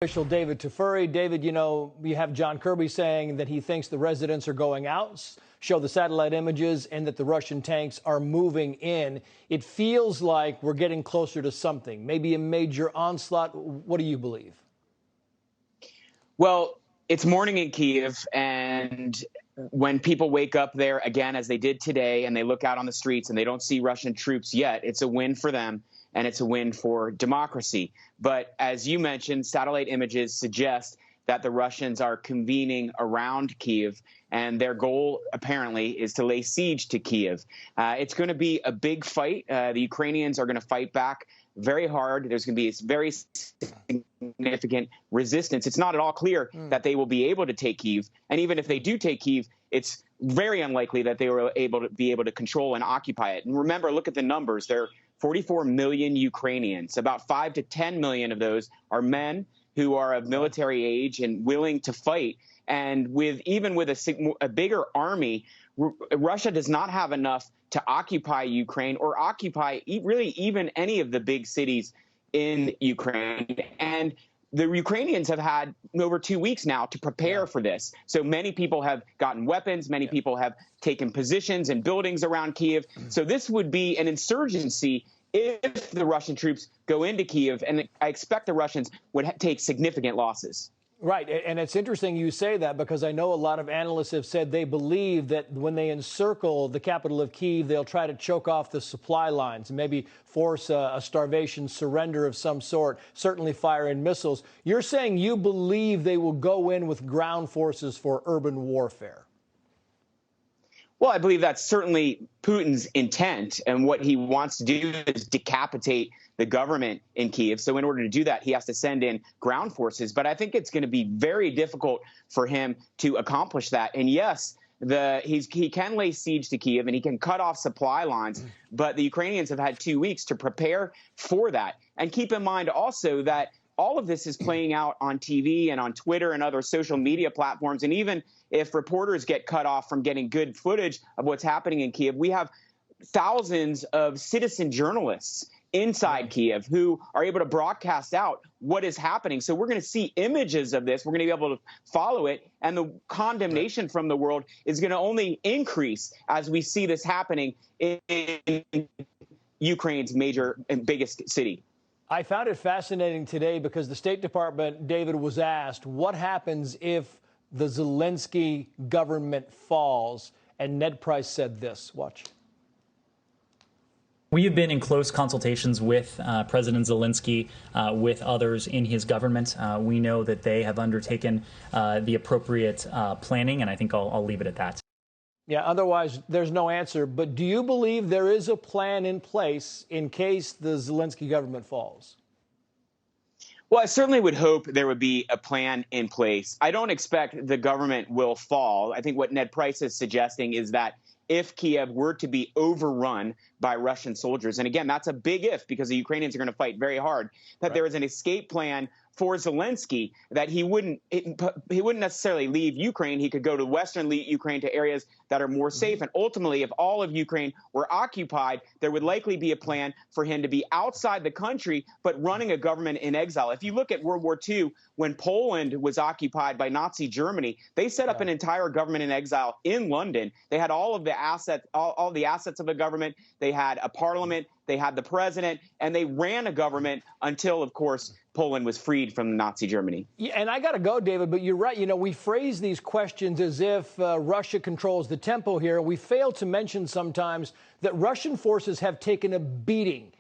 Official David Tafuri. David, you know, you have John Kirby saying that he thinks the residents are going out, show the satellite images, and that the Russian tanks are moving in. It feels like we're getting closer to something, maybe a major onslaught. What do you believe? Well, it's morning in Kyiv, and when people wake up there again, as they did today, and they look out on the streets and they don't see Russian troops yet, it's a win for them. And it's a win for democracy. But as you mentioned, satellite images suggest that the Russians are convening around Kyiv, and their goal apparently is to lay siege to Kyiv. It's going to be a big fight. The Ukrainians are going to fight back very hard. There's going to be a very significant resistance. It's not at all clear that they will be able to take Kyiv. And even if they do take Kyiv, it's very unlikely that they will be able to control and occupy it. And remember, look at the numbers. There are 44 million Ukrainians. About 5 to 10 million of those are men who are of military age and willing to fight. And even with a bigger army, Russia does not have enough to occupy Ukraine or occupy really even any of the big cities in Ukraine. And the Ukrainians have had over 2 weeks now to prepare for this. So many people have gotten weapons. Many people have taken positions and buildings around Kyiv. So this would be an insurgency if the Russian troops go into Kyiv. And I expect the Russians would take significant losses. Right. And it's interesting you say that, because I know a lot of analysts have said they believe that when they encircle the capital of Kyiv, they'll try to choke off the supply lines and maybe force a starvation surrender of some sort, certainly fire in missiles. You're saying you believe they will go in with ground forces for urban warfare? Well, I believe that's certainly Putin's intent, and what he wants to do is decapitate the government in Kyiv. So in order to do that, he has to send in ground forces. But I think it's going to be very difficult for him to accomplish that. And yes, he can lay siege to Kyiv and he can cut off supply lines. But the Ukrainians have had 2 weeks to prepare for that. And keep in mind also that all of this is playing out on TV and on Twitter and other social media platforms. And even if reporters get cut off from getting good footage of what's happening in Kyiv, we have thousands of citizen journalists inside Kyiv who are able to broadcast out what is happening. So we're going to see images of this. We're going to be able to follow it. And the condemnation from the world is going to only increase as we see this happening in Ukraine's major and biggest city. I found it fascinating today because the State Department, David, was asked what happens if the Zelensky government falls. And Ned Price said this. Watch. We have been in close consultations with President Zelensky, with others in his government. We know that they have undertaken the appropriate planning, and I think I'll leave it at that. Yeah, otherwise there's no answer. But do you believe there is a plan in place in case the Zelensky government falls? Well, I certainly would hope there would be a plan in place. I don't expect the government will fall. I think what Ned Price is suggesting is that if Kyiv were to be overrun by Russian soldiers, and again, that's a big if because the Ukrainians are going to fight very hard, that there is an escape plan for Zelensky, that he wouldn't necessarily leave Ukraine. He could go to Western Ukraine, to areas that are more safe. And ultimately, if all of Ukraine were occupied, there would likely be a plan for him to be outside the country, but running a government in exile. If you look at World War II, when Poland was occupied by Nazi Germany, they set up an entire government in exile in London. They had all of the assets, all the assets of a government. They had a parliament. They had the president, and they ran a government until, of course, Poland was freed from Nazi Germany. Yeah, and I got to go, David, but you're right. You know, we phrase these questions as if Russia controls the tempo here. We fail to mention sometimes that Russian forces have taken a beating